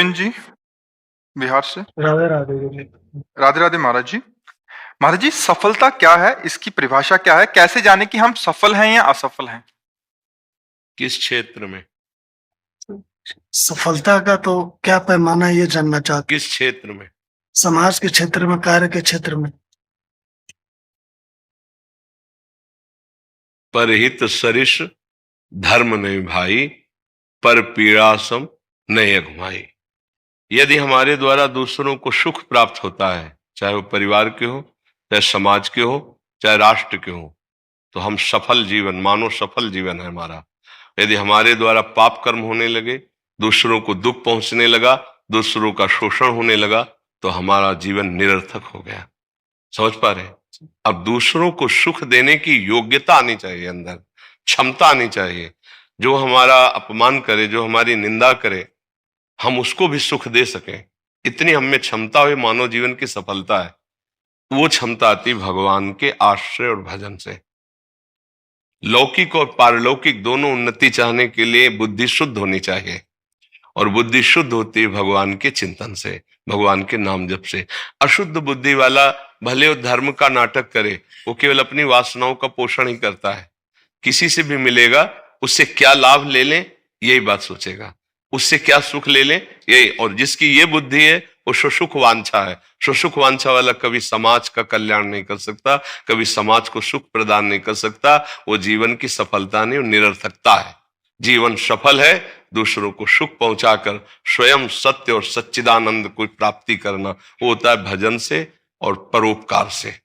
गोविंद जी, बिहार से। राधे राधे जी। राधे राधे महाराज जी। महाराज जी, सफलता क्या है? इसकी परिभाषा क्या है? कैसे जाने कि हम सफल हैं या असफल हैं? किस क्षेत्र में? सफलता का तो क्या पैमाना है, ये जानना चाहते। किस क्षेत्र में? समाज के क्षेत्र में, कार्य के क्षेत्र में। परहित सरिस धर्म नहीं भाई, पर पीड़ा सम नहीं अघमाई। यदि हमारे द्वारा दूसरों को सुख प्राप्त होता है, चाहे वो परिवार के हो, चाहे समाज के हो, चाहे राष्ट्र के हो, तो हम सफल जीवन मानो, सफल जीवन है हमारा। यदि हमारे द्वारा पाप कर्म होने लगे, दूसरों को दुख पहुंचने लगा, दूसरों का शोषण होने लगा, तो हमारा जीवन निरर्थक हो गया। समझ पा रहे? अब दूसरों को सुख देने की योग्यता आनी चाहिए, अंदर क्षमता आनी चाहिए। जो हमारा अपमान करे, जो हमारी निंदा करे, हम उसको भी सुख दे सकें, इतनी हम में क्षमता हुई, मानव जीवन की सफलता है। वो क्षमता आती भगवान के आश्रय और भजन से। लौकिक और पारलौकिक दोनों उन्नति चाहने के लिए बुद्धि शुद्ध होनी चाहिए, और बुद्धि शुद्ध होती है भगवान के चिंतन से, भगवान के नाम जप से। अशुद्ध बुद्धि वाला भले वो धर्म का नाटक करे, वो केवल अपनी वासनाओं का पोषण ही करता है। किसी से भी मिलेगा, उससे क्या लाभ ले लें यही बात सोचेगा, उससे क्या सुख ले लें यही। और जिसकी ये बुद्धि है वो सुसुख वांछा है। सुसुख वांछा वाला कभी समाज का कल्याण नहीं कर सकता, कभी समाज को सुख प्रदान नहीं कर सकता। वो जीवन की सफलता नहीं, वो निरर्थकता है। जीवन सफल है दूसरों को सुख पहुंचाकर स्वयं सत्य और सच्चिदानंद को प्राप्ति करना। वो होता है भजन से और परोपकार से।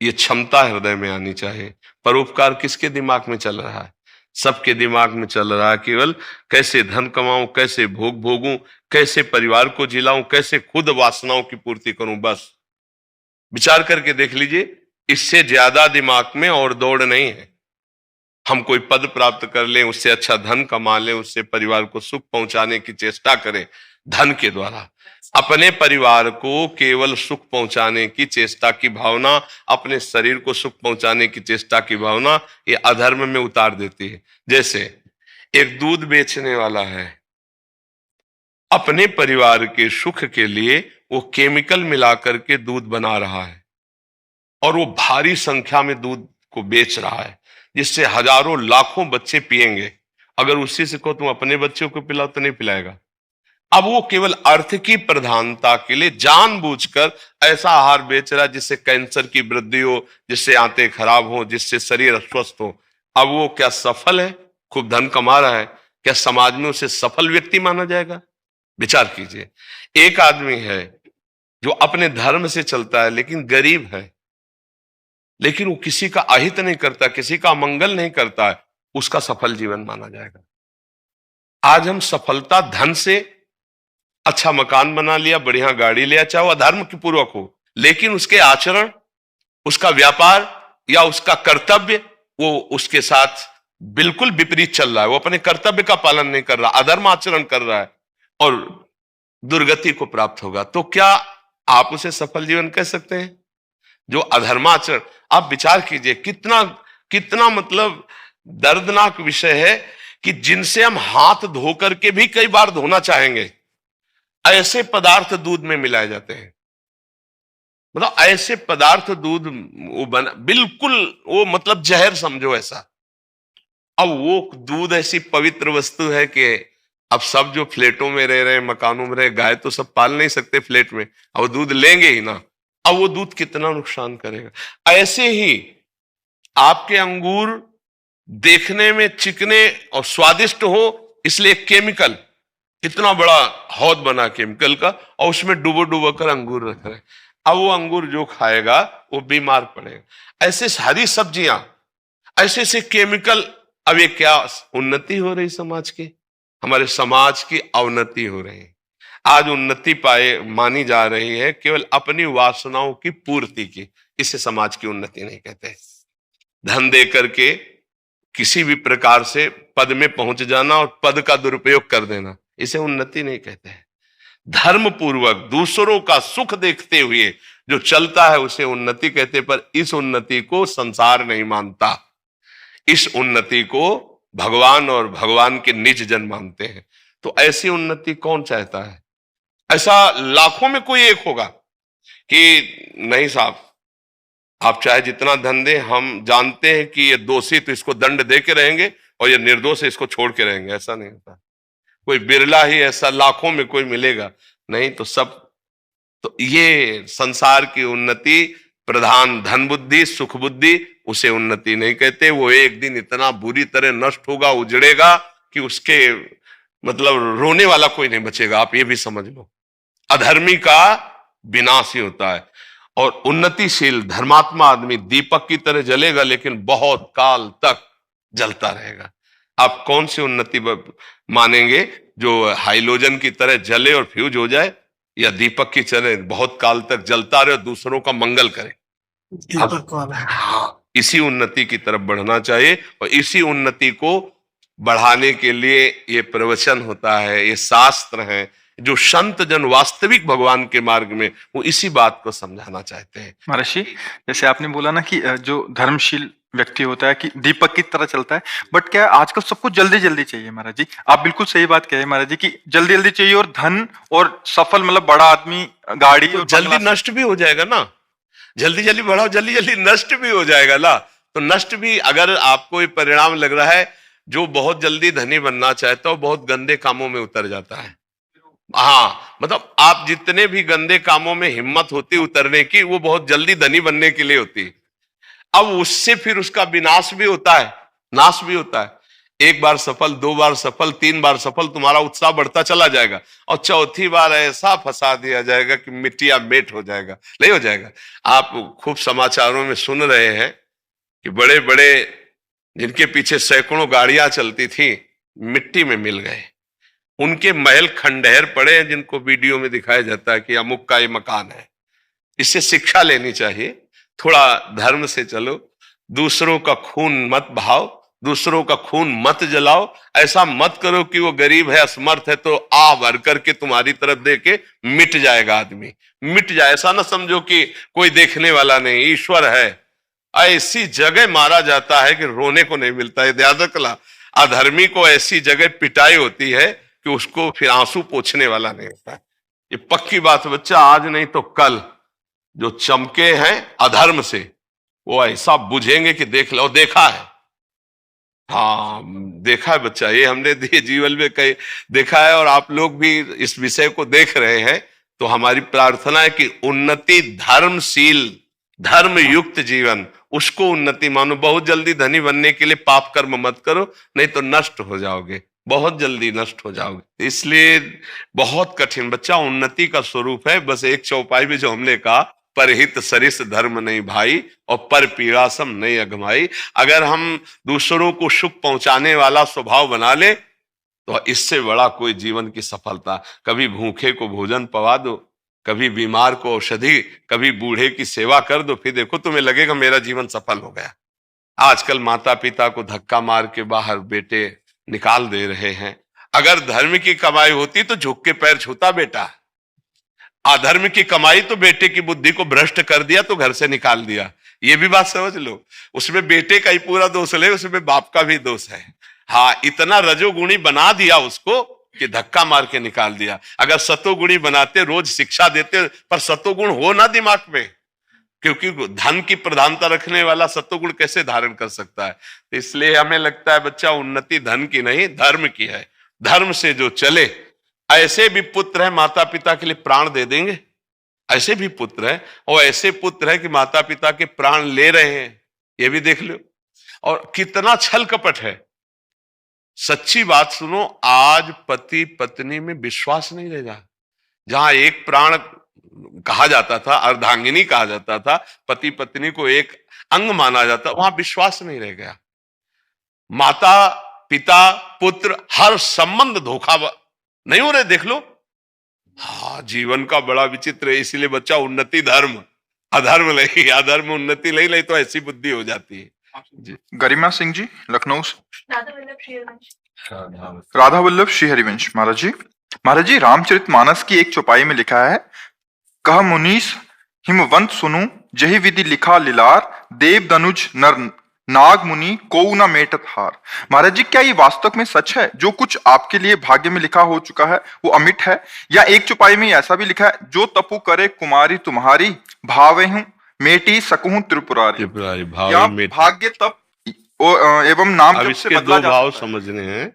ये क्षमता हृदय में आनी चाहिए। परोपकार किसके दिमाग में चल रहा है? सबके दिमाग में चल रहा है केवल कैसे धन कमाऊं, कैसे भोग भोगूं, कैसे परिवार को जिलाऊं, कैसे खुद वासनाओं की पूर्ति करूं। बस विचार करके देख लीजिए, इससे ज्यादा दिमाग में और दौड़ नहीं है। हम कोई पद प्राप्त कर लें, उससे अच्छा धन कमा लें, उससे परिवार को सुख पहुंचाने की चेष्टा करें धन के द्वारा। अपने परिवार को केवल सुख पहुंचाने की चेष्टा की भावना, अपने शरीर को सुख पहुंचाने की चेष्टा की भावना, ये अधर्म में उतार देती है। जैसे एक दूध बेचने वाला है, अपने परिवार के सुख के लिए वो केमिकल मिलाकर के दूध बना रहा है, और वो भारी संख्या में दूध को बेच रहा है, जिससे हजारों लाखों बच्चे पिएंगे। अगर उसी से को तुम अपने बच्चों को पिलाओ तो नहीं पिलाएगा। अब वो केवल अर्थ की प्रधानता के लिए जानबूझकर ऐसा आहार बेच रहा है जिससे कैंसर की वृद्धि हो, जिससे आंतें खराब हो, जिससे शरीर अस्वस्थ हो। अब वो क्या सफल है? खूब धन कमा रहा है, क्या समाज में उसे सफल व्यक्ति माना जाएगा? विचार कीजिए। एक आदमी है जो अपने धर्म से चलता है लेकिन गरीब है, लेकिन वो किसी का अहित नहीं करता, किसी का मंगल नहीं करता है, उसका सफल जीवन माना जाएगा। आज हम सफलता धन से, अच्छा मकान बना लिया, बढ़िया गाड़ी लिया, चाहे वह धर्म की पूर्वक हो, लेकिन उसके आचरण, उसका व्यापार या उसका कर्तव्य वो उसके साथ बिल्कुल विपरीत चल रहा है। वो अपने कर्तव्य का पालन नहीं कर रहा, अधर्म आचरण कर रहा है और दुर्गति को प्राप्त होगा। तो क्या आप उसे सफल जीवन कह सकते हैं? जो अधर्माचरण, आप विचार कीजिए कितना कितना मतलब दर्दनाक विषय है कि जिनसे हम हाथ धो करके भी कई बार धोना चाहेंगे, ऐसे पदार्थ दूध में मिलाए जाते हैं। मतलब ऐसे पदार्थ दूध वो बना, बिल्कुल वो मतलब जहर समझो ऐसा। अब वो दूध ऐसी पवित्र वस्तु है कि अब सब जो फ्लैटों में रह रहे, मकानों में रहे, गाय तो सब पाल नहीं सकते फ्लैट में, अब दूध लेंगे ही ना। अब वो दूध कितना नुकसान करेगा। ऐसे ही आपके अंगूर देखने में चिकने और स्वादिष्ट हो, इसलिए केमिकल, इतना बड़ा हौद बना केमिकल का, और उसमें डुबो डुबो कर अंगूर रख रहे। अब वो अंगूर जो खाएगा वो बीमार पड़ेगा। ऐसे सारी सब्जियां, ऐसे से केमिकल। अब ये क्या उन्नति हो रही समाज की? हमारे समाज की अवनति हो रही है। आज उन्नति पाए मानी जा रही है केवल अपनी वासनाओं की पूर्ति की। इसे समाज की उन्नति नहीं कहते। धन दे करके किसी भी प्रकार से पद में पहुंच जाना और पद का दुरुपयोग कर देना, इसे उन्नति नहीं कहते हैं। धर्म पूर्वक दूसरों का सुख देखते हुए जो चलता है उसे उन्नति कहते। पर इस उन्नति को संसार नहीं मानता, इस उन्नति को भगवान और भगवान के निज जन मानते हैं। तो ऐसी उन्नति कौन चाहता है? ऐसा लाखों में कोई एक होगा कि नहीं साहब, आप चाहे जितना धन दें, हम जानते हैं कि ये दोषी तो इसको दंड दे के रहेंगे और ये निर्दोष है इसको छोड़ के रहेंगे। ऐसा नहीं होता, कोई बिरला ही ऐसा लाखों में कोई मिलेगा, नहीं तो सब। तो ये संसार की उन्नति, प्रधान धन बुद्धि सुख बुद्धि, उसे उन्नति नहीं कहते। वो एक दिन इतना बुरी तरह नष्ट होगा, उजड़ेगा कि उसके मतलब रोने वाला कोई नहीं बचेगा। आप ये भी समझ लो, अधर्मी का विनाश ही होता है और उन्नतिशील धर्मात्मा आदमी दीपक की तरह जलेगा, लेकिन बहुत काल तक जलता रहेगा। आप कौन सी उन्नति मानेंगे, जो हाइलोजन की तरह जले और फ्यूज हो जाए, या दीपक की तरह बहुत काल तक जलता रहे और दूसरों का मंगल करे? दीपक वाला है। हाँ, इसी उन्नति की तरफ बढ़ना चाहिए और इसी उन्नति को बढ़ाने के लिए ये प्रवचन होता है, ये शास्त्र है। जो संत जन वास्तविक भगवान के मार्ग में, वो इसी बात को समझाना चाहते हैं। महर्षि, जैसे आपने बोला ना कि जो धर्मशील व्यक्ति होता है कि दीपक की तरह चलता है, बट क्या आजकल सबको जल्दी जल्दी चाहिए महाराज जी। आप बिल्कुल सही बात कहे महाराज जी कि जल्दी जल्दी चाहिए, और धन और सफल मतलब बड़ा आदमी, गाड़ी तो और जल्दी नष्ट भी हो जाएगा ना, जल्दी जल्दी बढ़ाओ, जल्दी जल्दी नष्ट भी हो जाएगा ना। तो नष्ट भी, अगर आपको ये परिणाम लग रहा है, जो बहुत जल्दी धनी बनना चाहता है बहुत गंदे कामों में उतर जाता है। हाँ, मतलब आप जितने भी गंदे कामों में हिम्मत होती उतरने की, वो बहुत जल्दी धनी बनने के लिए होती। अब उससे फिर उसका विनाश भी होता है, नाश भी होता है। एक बार सफल, दो बार सफल, तीन बार सफल, तुम्हारा उत्साह बढ़ता चला जाएगा और चौथी बार ऐसा फंसा दिया जाएगा कि मिट्टिया मेट हो जाएगा, नहीं हो जाएगा। आप खूब समाचारों में सुन रहे हैं कि बड़े बड़े जिनके पीछे सैकड़ों गाड़ियां चलती थी, मिट्टी में मिल गए, उनके महल खंडहर पड़े हैं, जिनको वीडियो में दिखाया जाता है कि अमुक का ये मकान है। इससे शिक्षा लेनी चाहिए, थोड़ा धर्म से चलो, दूसरों का खून मत बहाओ, दूसरों का खून मत जलाओ। ऐसा मत करो कि वो गरीब है, असमर्थ है, तो आ भर करके तुम्हारी तरफ देके मिट जाएगा आदमी, मिट जाए। ऐसा ना समझो कि कोई देखने वाला नहीं, ईश्वर है। ऐसी जगह मारा जाता है कि रोने को नहीं मिलता है। याद रखना, अधर्मी को ऐसी जगह पिटाई होती है कि उसको फिर आंसू पोंछने वाला नहीं होता है। ये पक्की बात बच्चा, आज नहीं तो कल जो चमके हैं अधर्म से, वो ऐसा बुझेंगे कि देख लो। देखा है, हाँ देखा है बच्चा, ये हमने जीवन में कई देखा है और आप लोग भी इस विषय को देख रहे हैं। तो हमारी प्रार्थना है कि उन्नति, धर्मशील धर्म युक्त जीवन, उसको उन्नति मानो। बहुत जल्दी धनी बनने के लिए पाप कर्म मत करो, नहीं तो नष्ट हो जाओगे, बहुत जल्दी नष्ट हो जाओगे। इसलिए बहुत कठिन बच्चा उन्नति का स्वरूप है। बस एक चौपाई में जो हमने कहा, परहित सरिस धर्म नहीं भाई और पर पीड़ासम नहीं अगमाई। अगर हम दूसरों को सुख पहुंचाने वाला स्वभाव बना ले तो इससे बड़ा कोई जीवन की सफलता। कभी भूखे को भोजन पवा दो, कभी बीमार को औषधि, कभी बूढ़े की सेवा कर दो, फिर देखो तुम्हें लगेगा मेरा जीवन सफल हो गया। आजकल माता पिता को धक्का मार के बाहर बेटे निकाल दे रहे हैं। अगर धर्म की कमाई होती तो झुक के पैर छूता बेटा, अधर्म की कमाई तो बेटे की बुद्धि को भ्रष्ट कर दिया तो घर से निकाल दिया। ये भी बात समझ लो, उसमें बेटे का ही पूरा दोष ले, उसमें बाप का भी दोष है। हाँ, इतना रजोगुणी बना दिया उसको कि धक्का मार के निकाल दिया। अगर सतोगुणी बनाते, रोज शिक्षा देते, पर सतोगुण हो ना दिमाग में, क्योंकि धन की प्रधानता रखने वाला सतोगुण कैसे धारण कर सकता है। इसलिए हमें लगता है बच्चा, उन्नति धन की नहीं धर्म की है। धर्म से जो चले, ऐसे भी पुत्र है माता पिता के लिए प्राण दे देंगे, ऐसे भी पुत्र है, और ऐसे पुत्र है कि माता पिता के प्राण ले रहे हैं, ये भी देख लो। और कितना छल कपट है। सच्ची बात सुनो, आज पति पत्नी में विश्वास नहीं रहेगा। जहां एक प्राण कहा जाता था, अर्धांगिनी कहा जाता था, पति पत्नी को एक अंग माना जाता, वहां विश्वास नहीं रह गया। माता पिता पुत्र हर संबंध धोखा नहीं हो रहे, देख लो। हाँ, जीवन का बड़ा विचित्र है। इसीलिए बच्चा, उन्नति धर्म, अधर्म नहीं, अधर्म उन्नति नहीं तो ऐसी बुद्धि हो जाती है जी। गरिमा सिंह जी, लखनऊ से। राधा वल्लभ श्री हरिवंश। महाराज जी, रामचरितमानस की एक चौपाई में लिखा है, कह मुनीस हिमवंत सुनु, जही विधि लिखा लिलार, देव दनुज नर नाग मुनि कोउ न मेटत हार। महाराज जी, क्या ये वास्तव में सच है? जो कुछ आपके लिए भाग्य में लिखा हो चुका है वो अमिट है, या एक चौपाई में ऐसा भी लिखा है, जो तपु करे कुमारी तुम्हारी, भावे हूं मेटी सकूं त्रिपुरारी। त्रिपुरारी या भाव में। भाग्य तप एवं नाम अब जप से इसके बदला दो जा भाव सकता है। समझने हैं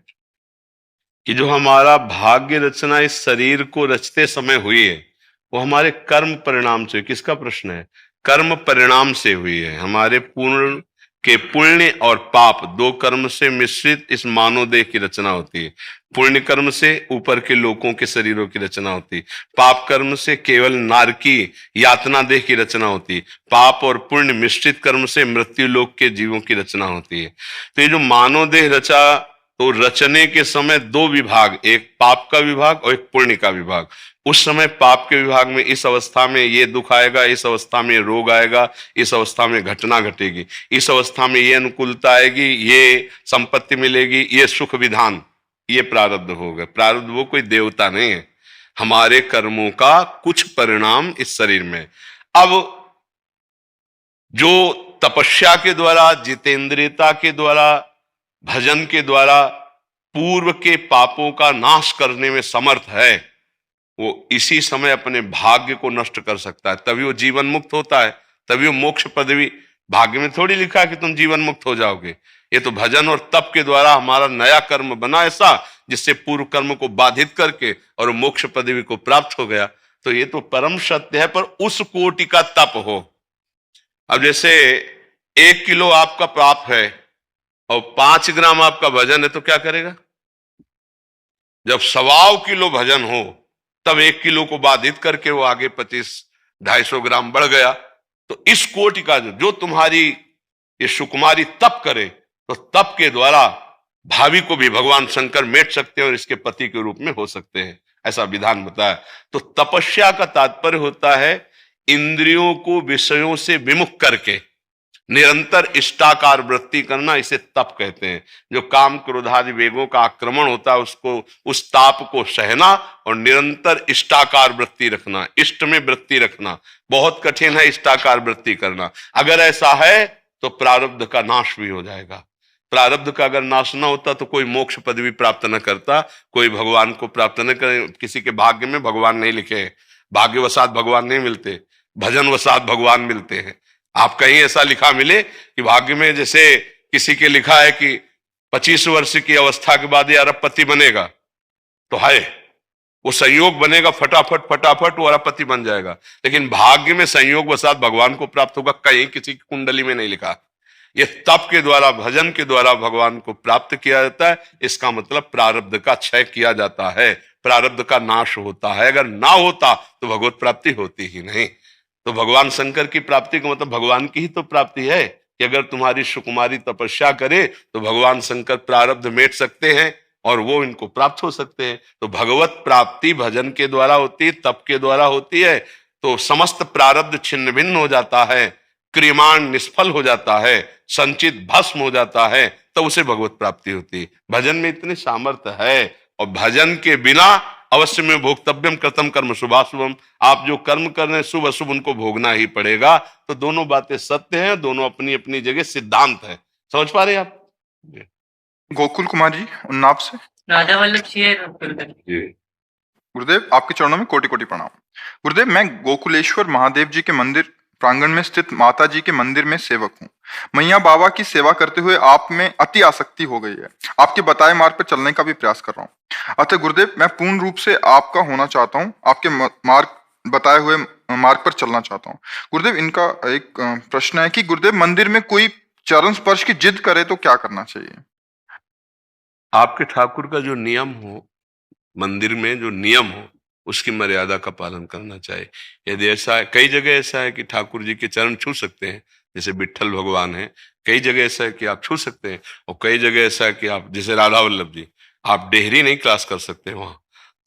कि जो हमारा भाग्य रचना इस शरीर को रचते समय हुई है वो हमारे कर्म परिणाम से। किसका प्रश्न है? कर्म परिणाम से हुई है। हमारे पूर्ण के पुण्य और पाप दो कर्म से मिश्रित इस मानव देह की रचना होती है। पुण्य कर्म से ऊपर के लोगों के शरीरों की रचना होती है, पाप कर्म से केवल नारकी यातना देह की रचना होती है, पाप और पुण्य मिश्रित कर्म से मृत्यु लोक के जीवों की रचना होती है। तो ये जो मानव देह रचा, तो रचने के समय दो विभाग, एक पाप का विभाग और एक पुण्य का विभाग। उस समय पाप के विभाग में इस अवस्था में ये दुख आएगा, इस अवस्था में रोग आएगा, इस अवस्था में घटना घटेगी, इस अवस्था में ये अनुकूलता आएगी, ये संपत्ति मिलेगी, ये सुख विधान, ये प्रारब्ध होगा। प्रारब्ध वो कोई देवता नहीं है, हमारे कर्मों का कुछ परिणाम इस शरीर में। अब जो तपस्या के द्वारा, जितेंद्रियता के द्वारा, भजन के द्वारा पूर्व के पापों का नाश करने में समर्थ है, वो इसी समय अपने भाग्य को नष्ट कर सकता है। तभी वो जीवन मुक्त होता है, तभी वो मोक्ष पदवी। भाग्य में थोड़ी लिखा है कि तुम जीवन मुक्त हो जाओगे। ये तो भजन और तप के द्वारा हमारा नया कर्म बना ऐसा जिससे पूर्व कर्म को बाधित करके और मोक्ष पदवी को प्राप्त हो गया। तो ये तो परम सत्य है, पर उस कोटि का तप हो। अब जैसे 1 किलो आपका पाप है और 5 ग्राम आपका भजन है, तो क्या करेगा? जब 1.25 किलो भजन हो तब 1 किलो को बाधित करके वो आगे 25-250 ग्राम बढ़ गया। तो इस कोटि का जो तुम्हारी ये सुकुमारी तप करे, तो तप के द्वारा भावी को भी भगवान शंकर मेट सकते हैं और इसके पति के रूप में हो सकते हैं, ऐसा विधान बताया। तो तपस्या का तात्पर्य होता है इंद्रियों को विषयों से विमुख करके निरंतर इष्टाकार वृत्ति करना, इसे तप कहते हैं। जो काम क्रोधादि वेगों का आक्रमण होता है उसको, उस ताप को सहना और निरंतर इष्टाकार वृत्ति रखना, इष्ट में वृत्ति रखना। बहुत कठिन है इष्टाकार वृत्ति करना। अगर ऐसा है तो प्रारब्ध का नाश भी हो जाएगा। प्रारब्ध का अगर नाश ना होता तो कोई मोक्ष पदवी प्राप्त न करता, कोई भगवान को प्राप्त न करे। किसी के भाग्य में भगवान नहीं लिखे, भाग्यवशात भगवान नहीं मिलते, भजनवशात भगवान मिलते हैं। आप कहीं ऐसा लिखा मिले कि भाग्य में, जैसे किसी के लिखा है कि 25 वर्ष की अवस्था के बाद ये अरबपति बनेगा, तो है वो संयोग बनेगा, फटाफट फटाफट वो अरबपति बन जाएगा। लेकिन भाग्य में संयोग वशात भगवान को प्राप्त होगा, कहीं किसी की कुंडली में नहीं लिखा। ये तप के द्वारा, भजन के द्वारा भगवान को प्राप्त किया जाता है। इसका मतलब प्रारब्ध का क्षय किया जाता है, प्रारब्ध का नाश होता है। अगर ना होता तो भगवत प्राप्ति होती ही नहीं। तो भगवान शंकर की प्राप्ति का मतलब भगवान की ही तो प्राप्ति है कि अगर तुम्हारी सुकुमारी तपस्या करे तो भगवान शंकर प्रारब्ध मेट सकते हैं और वो इनको प्राप्त हो सकते हैं। तो भगवत प्राप्ति भजन के द्वारा होती है, तप के द्वारा होती है। तो समस्त प्रारब्ध छिन्न भिन्न हो जाता है, क्रियमाण निष्फल हो जाता है, संचित भस्म हो जाता है, तो उसे भगवत प्राप्ति होती है। भजन में इतनी सामर्थ्य है, और भजन के बिना अवश्य में भोक्तव्यम कृतम कर्म शुभाशुभम। आप जो कर्म कर रहे हैं शुभ अशुभ उनको भोगना ही पड़ेगा। तो दोनों बातें सत्य हैं, दोनों अपनी अपनी जगह सिद्धांत है। समझ पा रहे हैं आप? गोकुल कुमार जी उन्नाव से। राधा वल्लभ शेर। गुरुदेव, आपके चरणों में कोटि कोटि प्रणाम। गुरुदेव, मैं गोकुलेश्वर महादेव जी के मंदिर प्रांगण में स्थित माता जी के मंदिर में सेवक हूँ। मैया बाबा की सेवा करते हुए आप में अति आसक्ति हो गई है। आपके बताए मार्ग पर चलने का भी प्रयास कर रहा हूँ। अतः गुरुदेव, मैं पूर्ण रूप से आपका होना चाहता हूँ, आपके मार्ग बताए हुए मार्ग पर चलना चाहता हूँ। गुरुदेव, इनका एक प्रश्न है कि गुरुदेव, मंदिर में कोई चरण स्पर्श की जिद करे तो क्या करना चाहिए? आपके ठाकुर का जो नियम हो, मंदिर में जो नियम हो, उसकी मर्यादा का पालन करना चाहिए। यदि ऐसा है, कई जगह ऐसा है कि ठाकुर जी के चरण छू सकते हैं, जैसे विट्ठल भगवान है। कई जगह ऐसा है कि आप छू सकते हैं, और कई जगह ऐसा है कि आप, जैसे राधा वल्लभ जी, आप डेहरी नहीं क्रॉस कर सकते वहां,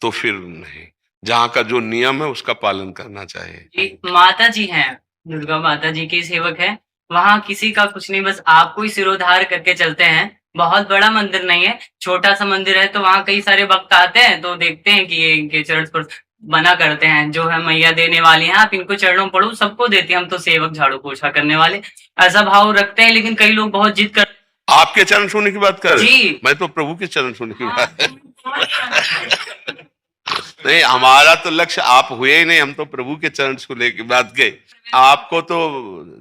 तो फिर नहीं। जहाँ का जो नियम है उसका पालन करना चाहिए। एक माता जी हैं, दुर्गा माता जी के सेवक हैं। वहां किसी का कुछ नहीं, बस आपको ही सिरोधार करके चलते हैं। बहुत बड़ा मंदिर नहीं है, छोटा सा मंदिर है। तो वहां कई सारे भक्त आते हैं तो देखते हैं कि ये इनके चरण स्पर्श, मना करते हैं, जो है मैया देने वाली हैं, आप इनको चरणों में पढ़ो, सबको देते हैं, हम तो सेवक झाड़ू पोछा करने वाले, ऐसा भाव रखते हैं। लेकिन कई लोग बहुत जिद कर आपके चरण छूने की बात कर रहे हैं? जी। मैं तो प्रभु के चरण छूने की बात नहीं, हमारा तो लक्ष्य आप हुए ही नहीं, हम तो प्रभु के चरण छूने की बात गए। आपको तो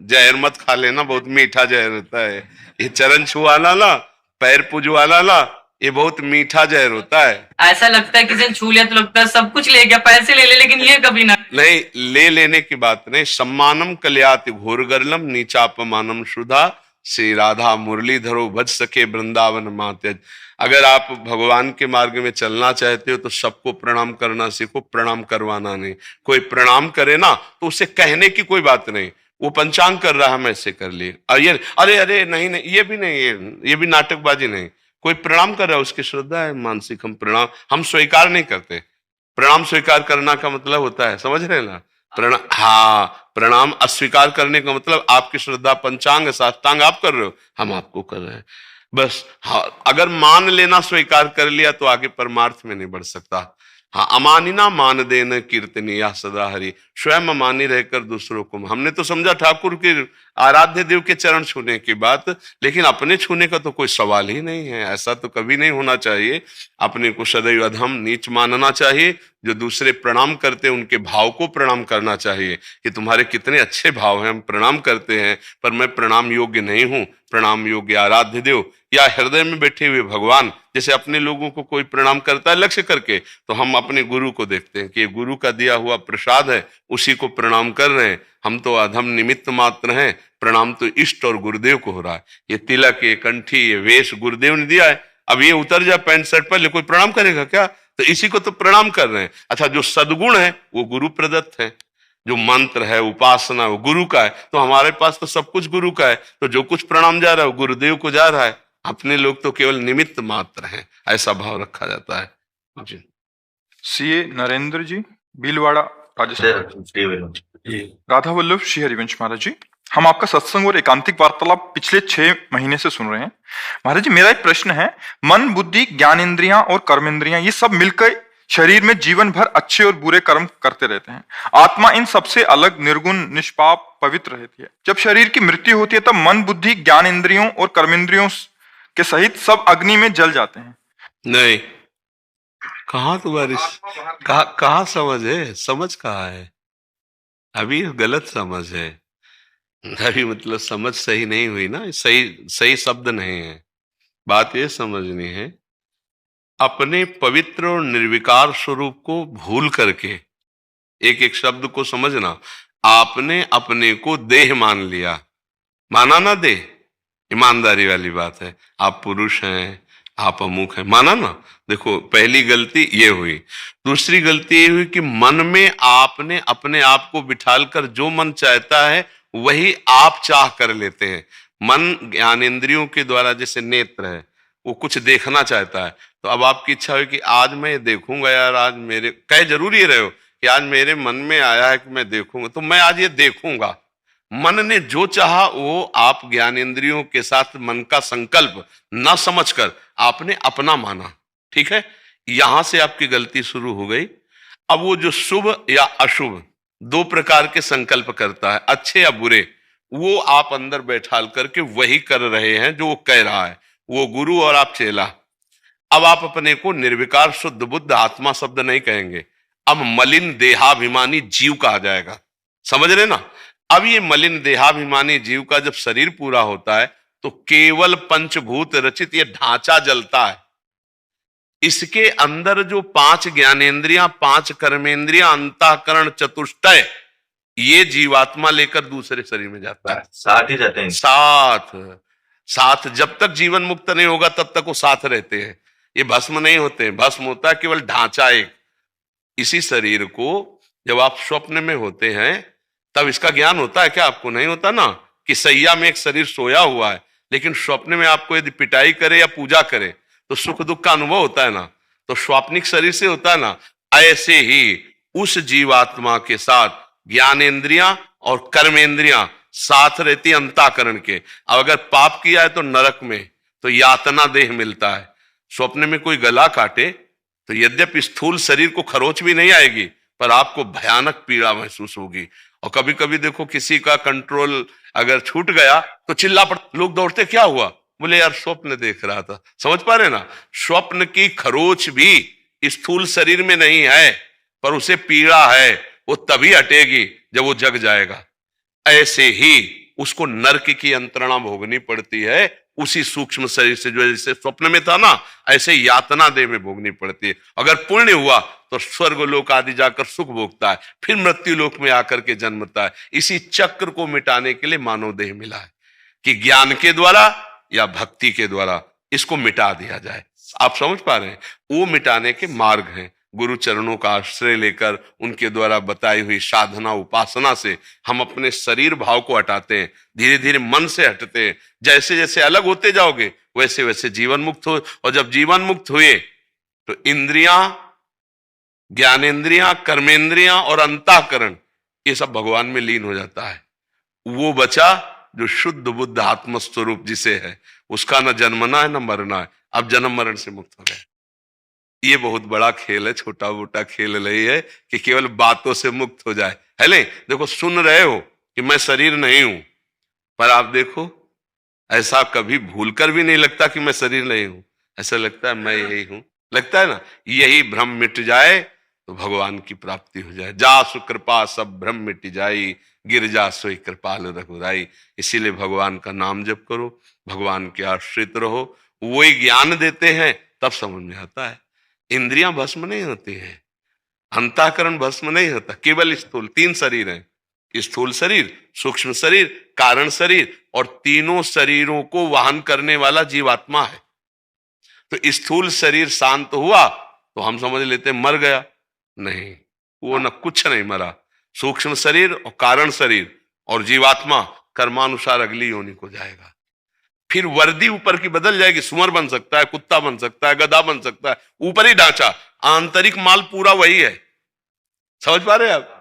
जहर मत खा लेना, बहुत मीठा जहर होता है ये चरण छुआना ना, पैर पूजवाना ना, ये बहुत मीठा जहर होता है। ऐसा लगता है किसी ने छू लिया तो लगता है सब कुछ ले गया, पैसे ले ले, लेकिन ये कभी ना। नहीं, ले लेने की बात नहीं। सम्मानम कल्याति घोरगरलम नीचापमानम शुदा, श्री राधा मुरलीधरो भज सके वृंदावन माते। अगर आप भगवान के मार्ग में चलना चाहते हो तो सबको प्रणाम करना सीखो, प्रणाम करवाना नहीं। कोई प्रणाम करे ना तो उसे कहने की कोई बात नहीं, वो पंचांग कर रहा है हम ऐसे कर लिए, और ये अरे अरे नहीं नहीं, ये भी नहीं, ये भी नाटकबाजी नहीं। कोई प्रणाम कर रहा है, उसकी श्रद्धा है मानसिक, हम प्रणाम हम स्वीकार नहीं करते। प्रणाम स्वीकार करना का मतलब होता है, समझ रहे हैं ना, प्रणाम, हाँ, प्रणाम अस्वीकार करने का मतलब आपकी श्रद्धा पंचांग साष्टांग आप कर रहे हो, हम आपको कर रहे हैं बस। हाँ, अगर मान लेना स्वीकार कर लिया तो आगे परमार्थ में नहीं बढ़ सकता। हाँ, अमानिना मान देना कीर्तनिया सदा हरि, स्वयं अमानी रहकर दूसरों को। हमने तो समझा ठाकुर के आराध्य देव के चरण छूने की बात, लेकिन अपने छूने का तो कोई सवाल ही नहीं है। ऐसा तो कभी नहीं होना चाहिए। अपने को सदैव अधम नीच मानना चाहिए। जो दूसरे प्रणाम करते हैं उनके भाव को प्रणाम करना चाहिए कि तुम्हारे कितने अच्छे भाव हैं, हम प्रणाम करते हैं, पर मैं प्रणाम योग्य नहीं हूं। प्रणाम योग्य आराध्य देव या हृदय में बैठे हुए भगवान, जैसे अपने लोगों को कोई प्रणाम करता है लक्ष्य करके, तो हम अपने गुरु को देखते हैं कि ये गुरु का दिया हुआ प्रसाद है, उसी को प्रणाम कर रहे हैं। हम तो अधम निमित्त मात्र हैं, प्रणाम तो इष्ट और गुरुदेव को हो रहा है। ये तिलक, ये कंठी, ये वेश गुरुदेव ने दिया है। अब ये उतर जा पैंट शर्ट पर, कोई प्रणाम करेगा क्या? तो इसी को तो प्रणाम कर रहे हैं। अच्छा, जो सद्गुण है वो गुरु प्रदत्त है, जो मंत्र है उपासना वो गुरु का है। तो हमारे पास तो सब कुछ गुरु का है, तो जो कुछ प्रणाम जा रहा है वो गुरुदेव को जा रहा है। अपने लोग तो केवल निमित्त मात्र हैं, ऐसा भाव रखा जाता है जी। सीए नरेंद्र जी, भीलवाड़ा, राजस्थान। राधा वल्लभ श्री हरिवंश महाराज जी, हम आपका सत्संग और एकांतिक वार्तालाप पिछले 6 महीने से सुन रहे हैं। महाराज जी, मेरा एक प्रश्न है, मन, बुद्धि, ज्ञानेंद्रियां और कर्मेंद्रियां ये सब मिलकर शरीर में जीवन भर अच्छे और बुरे कर्म करते रहते हैं। आत्मा इन सबसे अलग, निर्गुण, निष्पाप, पवित्र रहती है। जब शरीर की मृत्यु होती है तब मन, बुद्धि, ज्ञानेंद्रियों और कर्मेंद्रियों के सहित सब अग्नि में जल जाते हैं। नहीं, कहाँ तुम्हारी कहाँ समझ है? समझ कहाँ है? अभी गलत समझ है। अभी मतलब समझ सही नहीं हुई ना, सही शब्द नहीं है। बात ये समझनी है, अपने पवित्र और निर्विकार स्वरूप को भूल करके एक एक शब्द को समझना। आपने अपने को देह मान लिया, माना ना देह, ईमानदारी वाली बात है। आप पुरुष हैं, आप अमुक हैं, माना ना। देखो, पहली गलती ये हुई। दूसरी गलती ये हुई कि मन में आपने अपने आप को बिठालकर जो मन चाहता है वही आप चाह कर लेते हैं। मन ज्ञानेंद्रियों के द्वारा, जैसे नेत्र है, वो कुछ देखना चाहता है, तो अब आपकी इच्छा हुई कि आज मैं ये देखूंगा यार, आज मेरे कहे जरूर ये रहे हो कि आज मेरे मन में आया है कि मैं देखूंगा, तो मैं आज ये देखूंगा। मन ने जो चाहा वो आप ज्ञानेंद्रियों के साथ मन का संकल्प न समझकर आपने अपना माना। ठीक है, यहां से आपकी गलती शुरू हो गई। अब वो जो शुभ या अशुभ 2 प्रकार के संकल्प करता है, अच्छे या बुरे, वो आप अंदर बैठाल करके वही कर रहे हैं जो वो कह रहा है। वो गुरु और आप चेला। अब आप अपने को निर्विकार शुद्ध बुद्ध आत्मा शब्द नहीं कहेंगे, अब मलिन देहाभिमानी जीव कहा जाएगा। समझ रहे ना? अब ये मलिन देहाभिमानी जीव का जब शरीर पूरा होता है तो केवल पंचभूत रचित ये ढांचा जलता है। इसके अंदर जो 5 ज्ञानेंद्रियां, 5 कर्मेंद्रियां, अंतःकरण, चतुष्टय, ये जीवात्मा लेकर दूसरे शरीर में जाता है। साथ ही जाते हैं। साथ जब तक जीवन मुक्त नहीं होगा तब तक वो साथ रहते हैं। ये भस्म नहीं होते, भस्म होता है केवल ढांचा एक। इसी शरीर को जब आप स्वप्न में होते हैं तब इसका ज्ञान होता है क्या? आपको नहीं होता ना, कि सैया में एक शरीर सोया हुआ है, लेकिन स्वप्न में आपको यदि पिटाई करे या पूजा करे तो सुख दुख का अनुभव होता है ना, तो स्वाप्निक शरीर से होता है ना। ऐसे ही उस जीवात्मा के साथ ज्ञानेंद्रियां और कर्मेंद्रियां साथ रहती अंतःकरण के। अब अगर पाप किया है तो नरक में तो यातना देह मिलता है। स्वप्न में कोई गला काटे तो यद्यपि स्थूल शरीर को खरोच भी नहीं आएगी, पर आपको भयानक पीड़ा महसूस होगी। और कभी कभी देखो किसी का कंट्रोल अगर छूट गया तो चिल्ला पड़, लोग दौड़ते, क्या हुआ? बोले यार स्वप्न देख रहा था। समझ पा रहे ना? स्वप्न की खरोच भी स्थूल शरीर में नहीं है, पर उसे पीड़ा है, वो तभी हटेगी जब वो जग जाएगा। ऐसे ही उसको नरक की यंत्रणा भोगनी पड़ती है उसी सूक्ष्म शरीर से, जो जैसे स्वप्न में था ना, ऐसे यातना देह में भोगनी पड़ती है। अगर पुण्य हुआ तो स्वर्ग लोक आदि जाकर सुख भोगता है, फिर मृत्यु लोक में आकर के जन्मता है। इसी चक्र को मिटाने के लिए मानव देह मिला है कि ज्ञान के द्वारा या भक्ति के द्वारा इसको मिटा दिया जाए। आप समझ पा रहे हैं? वो मिटाने के मार्ग हैं। गुरु चरणों का आश्रय लेकर उनके द्वारा बताई हुई साधना उपासना से हम अपने शरीर भाव को हटाते हैं, धीरे धीरे मन से हटते हैं। जैसे जैसे अलग होते जाओगे वैसे वैसे जीवन मुक्त हो, और जब जीवन मुक्त हुए तो इंद्रियां, ज्ञानेन्द्रियां, कर्मेंद्रियां और अंतःकरण ये सब भगवान में लीन हो जाता है। वो बचा जो शुद्ध बुद्ध आत्मस्वरूप जिसे है, उसका न जन्मना है न मरना है, अब जन्म मरण से मुक्त हो गए। ये बहुत बड़ा खेल है, छोटा मोटा खेल नहीं है कि केवल बातों से मुक्त हो जाए। है नहीं? देखो, सुन रहे हो कि मैं शरीर नहीं हूं, पर आप देखो ऐसा कभी भूलकर भी नहीं लगता कि मैं शरीर नहीं हूं। ऐसा लगता है मैं यही हूं, लगता है ना? यही भ्रम मिट जाए तो भगवान की प्राप्ति हो जाए। जा सुकृपा सब भ्रम मिट जाई, गिर जा सोई कृपाल रघुराई। इसीलिए भगवान का नाम जप करो, भगवान के आश्रित रहो, वही ज्ञान देते हैं, तब समझ में आता है। इंद्रियां भस्म नहीं होती हैं, अंतःकरण भस्म नहीं होता, केवल स्थूल 3 शरीर हैं, स्थूल शरीर, सूक्ष्म शरीर, कारण शरीर, और तीनों शरीरों को वहन करने वाला जीवात्मा है। तो स्थूल शरीर शांत हुआ तो हम समझ लेते हैं मर गया, नहीं, वो न कुछ नहीं मरा। सूक्ष्म शरीर और कारण शरीर और जीवात्मा कर्मानुसार अगली योनि को जाएगा। फिर वर्दी ऊपर की बदल जाएगी, सुअर बन सकता है, कुत्ता बन सकता है, गधा बन सकता है, ऊपरी ढांचा, आंतरिक माल पूरा वही है। समझ पा रहे हैं आप?